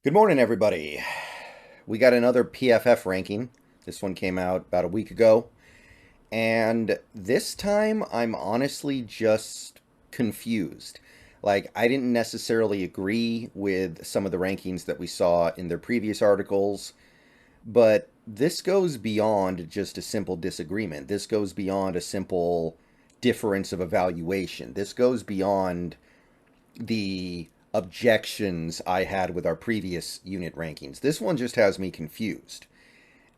Good morning, everybody. We got another PFF ranking. This one came out about a week ago. And this time, I'm honestly just confused. Like, I didn't necessarily agree with some of the rankings that we saw in their previous articles, but this goes beyond just a simple disagreement. This goes beyond a simple difference of evaluation. This goes beyond the objections I had with our previous unit rankings. This one just has me confused.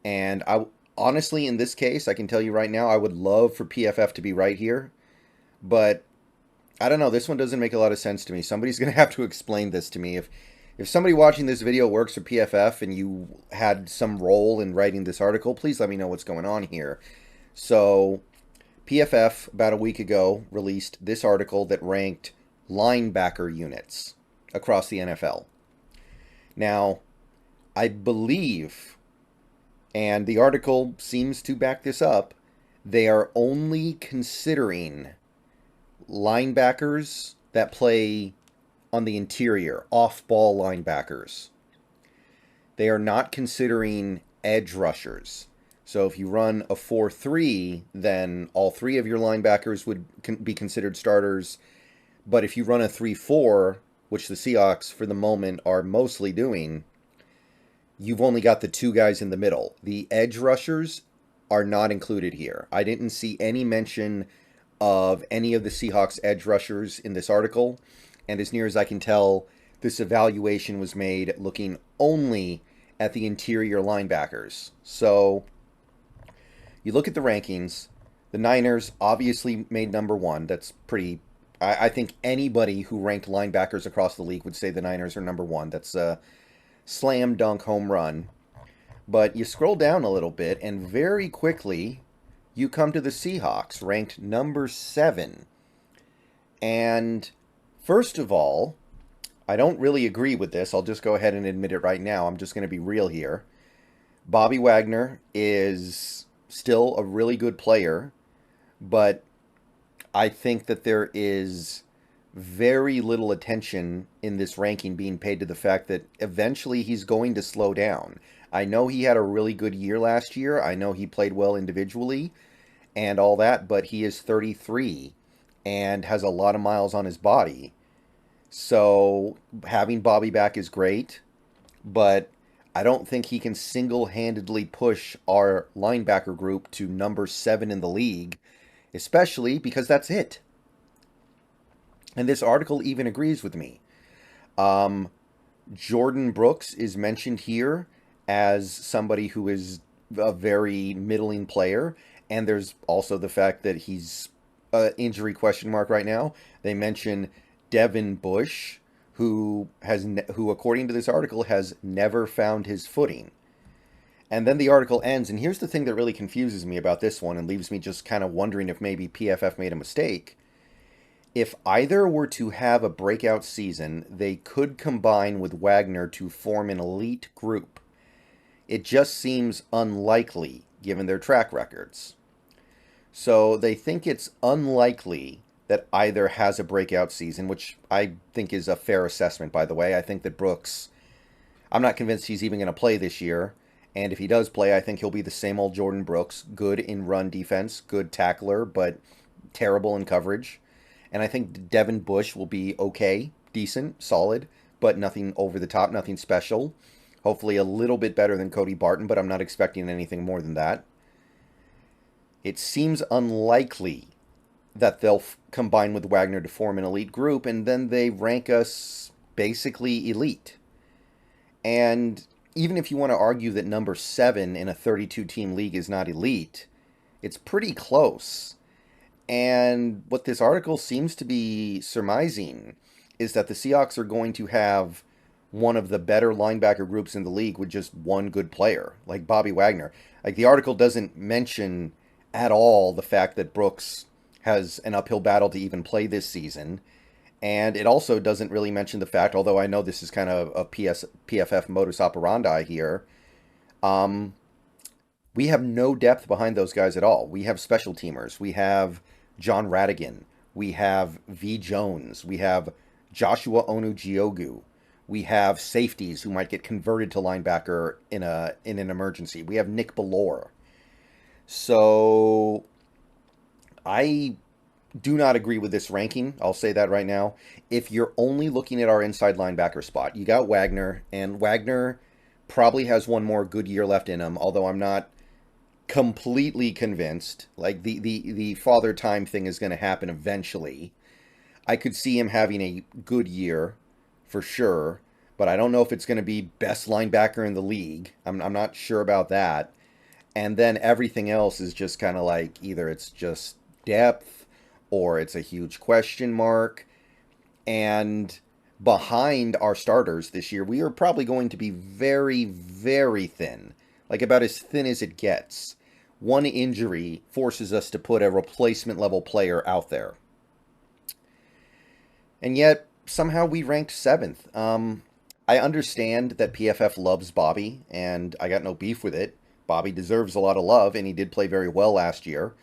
And I honestly, in this case, I can tell you right now, I would love for PFF to be right here, but I don't know. This one doesn't make a lot of sense to me. Somebody's going to have to explain this to me. If somebody watching this video works for PFF and you had some role in writing this article, please let me know what's going on here. So, PFF about a week ago released this article that ranked linebacker units across the NFL. Now, I believe, and the article seems to back this up, they are only considering linebackers that play on the interior, off-ball linebackers. They are not considering edge rushers. So if you run a 4-3, then all three of your linebackers would be considered starters. But if you run a 3-4, which the Seahawks for the moment are mostly doing, you've only got the two guys in the middle. The edge rushers are not included here. I didn't see any mention of any of the Seahawks edge rushers in this article. And as near as I can tell, this evaluation was made looking only at the interior linebackers. So you look at the rankings. The Niners obviously made number one. That's pretty. I think anybody who ranked linebackers across the league would say the Niners are number one. That's a slam dunk home run. But you scroll down a little bit, and very quickly you come to the Seahawks, ranked number 7. And first of all, I don't really agree with this. I'll just go ahead and admit it right now. I'm just going to be real here. Bobby Wagner is still a really good player, but I think that there is very little attention in this ranking being paid to the fact that eventually he's going to slow down. I know he had a really good year last year. I know he played well individually and all that, but he is 33 and has a lot of miles on his body. So having Bobby back is great, but I don't think he can single-handedly push our linebacker group to number 7 in the league, especially because that's it. And this article even agrees with me. Um, Jordan Brooks is mentioned here as somebody who is a very middling player, and there's also the fact that he's an injury question mark right now. They mention Devin Bush, who who according to this article has never found his footing. And then the article ends, and here's the thing that really confuses me about this one and leaves me just kind of wondering if maybe PFF made a mistake. If either were to have a breakout season, they could combine with Wagner to form an elite group. It just seems unlikely given their track records. So they think it's unlikely that either has a breakout season, which I think is a fair assessment, by the way. I think that Brooks, I'm not convinced he's even going to play this year. And if he does play, I think he'll be the same old Jordan Brooks. Good in run defense, good tackler, but terrible in coverage. And I think Devin Bush will be okay, decent, solid, but nothing over the top, nothing special. Hopefully a little bit better than Cody Barton, but I'm not expecting anything more than that. It seems unlikely that they'll combine with Wagner to form an elite group, and then they rank us basically elite. And even if you want to argue that number 7 in a 32-team league is not elite, it's pretty close. And what this article seems to be surmising is that the Seahawks are going to have one of the better linebacker groups in the league with just one good player, like Bobby Wagner. Like, the article doesn't mention at all the fact that Brooks has an uphill battle to even play this season. And it also doesn't really mention the fact, although I know this is kind of a PFF modus operandi here, we have no depth behind those guys at all. We have special teamers. We have John Radigan. We have V. Jones. We have Joshua Onujiogu. We have safeties who might get converted to linebacker in an emergency. We have Nick Bellore. So I do not agree with this ranking. I'll say that right now. If you're only looking at our inside linebacker spot, you got Wagner, and Wagner probably has one more good year left in him, although I'm not completely convinced. Like the father time thing is going to happen eventually. I could see him having a good year for sure, but I don't know if it's going to be best linebacker in the league. I'm not sure about that. And then everything else is just kind of like either it's just depth or it's a huge question mark. And behind our starters this year, we are probably going to be very, very thin, like about as thin as it gets. One injury forces us to put a replacement level player out there. And yet, somehow we ranked 7th. I understand that PFF loves Bobby, and I got no beef with it. Bobby deserves a lot of love, and he did play very well last year.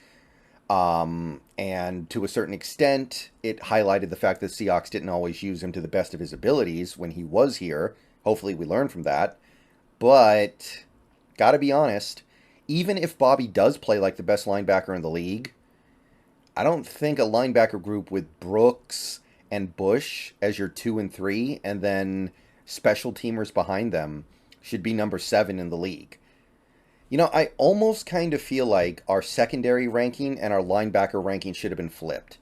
And to a certain extent, it highlighted the fact that Seahawks didn't always use him to the best of his abilities when he was here. Hopefully we learned from that. But, gotta be honest, even if Bobby does play like the best linebacker in the league, I don't think a linebacker group with Brooks and Bush as your 2 and 3, and then special teamers behind them should be number 7 in the league. You know, I almost kind of feel like our secondary ranking and our linebacker ranking should have been flipped.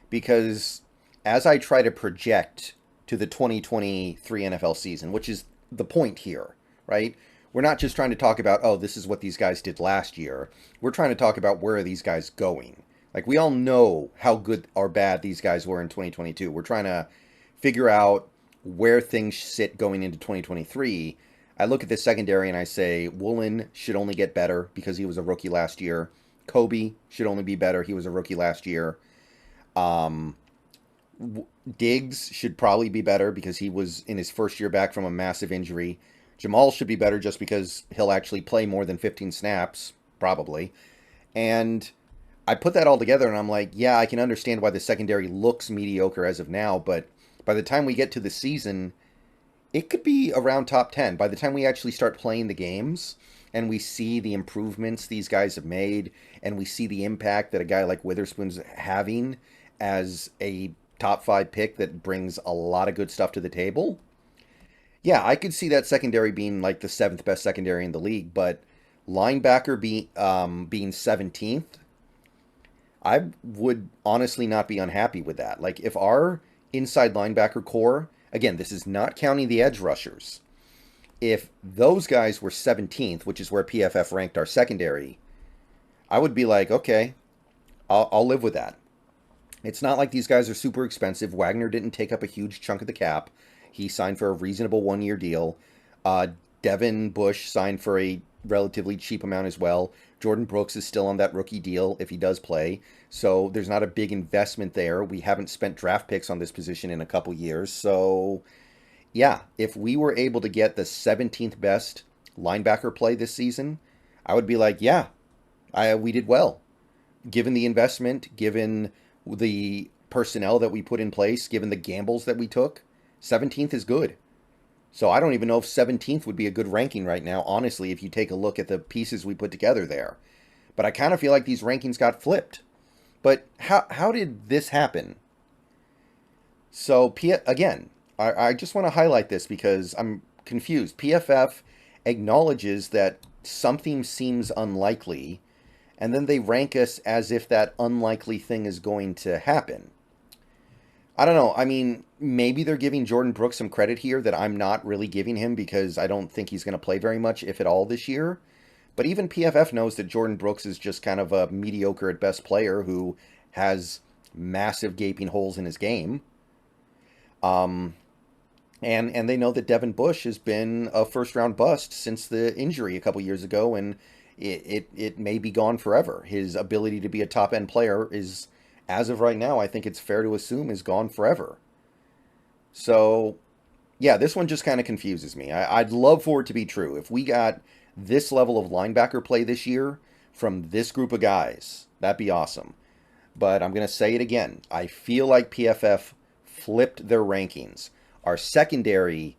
Because as I try to project to the 2023 NFL season, which is the point here, right? We're not just trying to talk about, oh, this is what these guys did last year. We're trying to talk about where are these guys going. Like, we all know how good or bad these guys were in 2022. We're trying to figure out where things sit going into 2023. I look at the secondary and I say, Woolen should only get better because he was a rookie last year. Kobe should only be better. He was a rookie last year. Diggs should probably be better because he was in his first year back from a massive injury. Jamal should be better just because he'll actually play more than 15 snaps, probably. And I put that all together and I'm like, yeah, I can understand why the secondary looks mediocre as of now, but by the time we get to the season, it could be around top 10. By the time we actually start playing the games and we see the improvements these guys have made and we see the impact that a guy like Witherspoon's having as a top 5 pick that brings a lot of good stuff to the table, yeah, I could see that secondary being like the 7th best secondary in the league, but linebacker being 17th, I would honestly not be unhappy with that. Like, if our inside linebacker core, again, this is not counting the edge rushers, if those guys were 17th, which is where PFF ranked our secondary, I would be like, okay, I'll live with that. It's not like these guys are super expensive. Wagner didn't take up a huge chunk of the cap. He signed for a reasonable 1-year deal. Devin Bush signed for a relatively cheap amount as well. Jordan Brooks is still on that rookie deal if he does play. So there's not a big investment there. We haven't spent draft picks on this position in a couple years. So, yeah, if we were able to get the 17th best linebacker play this season, I would be like, yeah, we did well. Given the investment, given the personnel that we put in place, given the gambles that we took, 17th is good. So I don't even know if 17th would be a good ranking right now, honestly, if you take a look at the pieces we put together there. But I kind of feel like these rankings got flipped. But how did this happen? So, again, I just want to highlight this because I'm confused. PFF acknowledges that something seems unlikely, and then they rank us as if that unlikely thing is going to happen. I don't know. I mean, maybe they're giving Jordan Brooks some credit here that I'm not really giving him because I don't think he's going to play very much, if at all, this year. But even PFF knows that Jordan Brooks is just kind of a mediocre at best player who has massive gaping holes in his game. And they know that Devin Bush has been a first-round bust since the injury a couple years ago, and it may be gone forever. His ability to be a top-end player is, as of right now, I think it's fair to assume is gone forever. So, yeah, this one just kind of confuses me. I'd love for it to be true. If we got this level of linebacker play this year from this group of guys, that'd be awesome. But I'm going to say it again. I feel like PFF flipped their rankings. Our secondary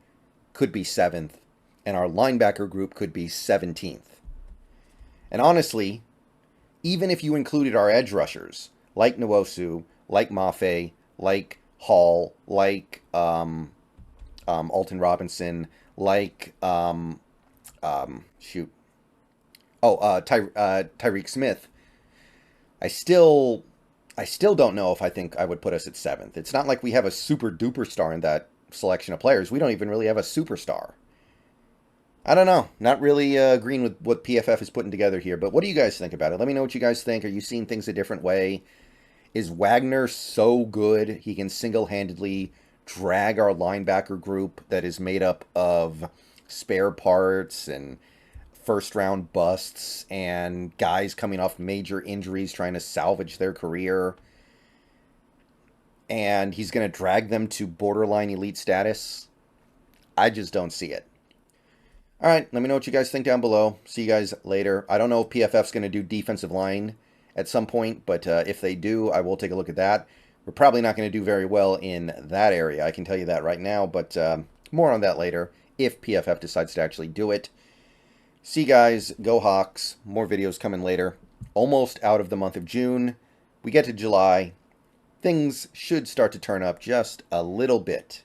could be 7th, and our linebacker group could be 17th. And honestly, even if you included our edge rushers, like Nwosu, like Mafe, like Hall, like Alton Robinson, like Tyreek Smith, I still don't know if I think I would put us at 7th. It's not like we have a super duper star in that selection of players. We don't even really have a superstar. I don't know. Not really agreeing with what PFF is putting together here, but what do you guys think about it? Let me know what you guys think. Are you seeing things a different way? Is Wagner so good he can single-handedly drag our linebacker group that is made up of spare parts and first-round busts and guys coming off major injuries trying to salvage their career, and he's going to drag them to borderline elite status? I just don't see it. All right, let me know what you guys think down below. See you guys later. I don't know if PFF's going to do defensive line at some point, but if they do, I will take a look at that. We're probably not going to do very well in that area. I can tell you that right now, but more on that later if PFF decides to actually do it. See you guys. Go Hawks. More videos coming later. Almost out of the month of June. We get to July. Things should start to turn up just a little bit.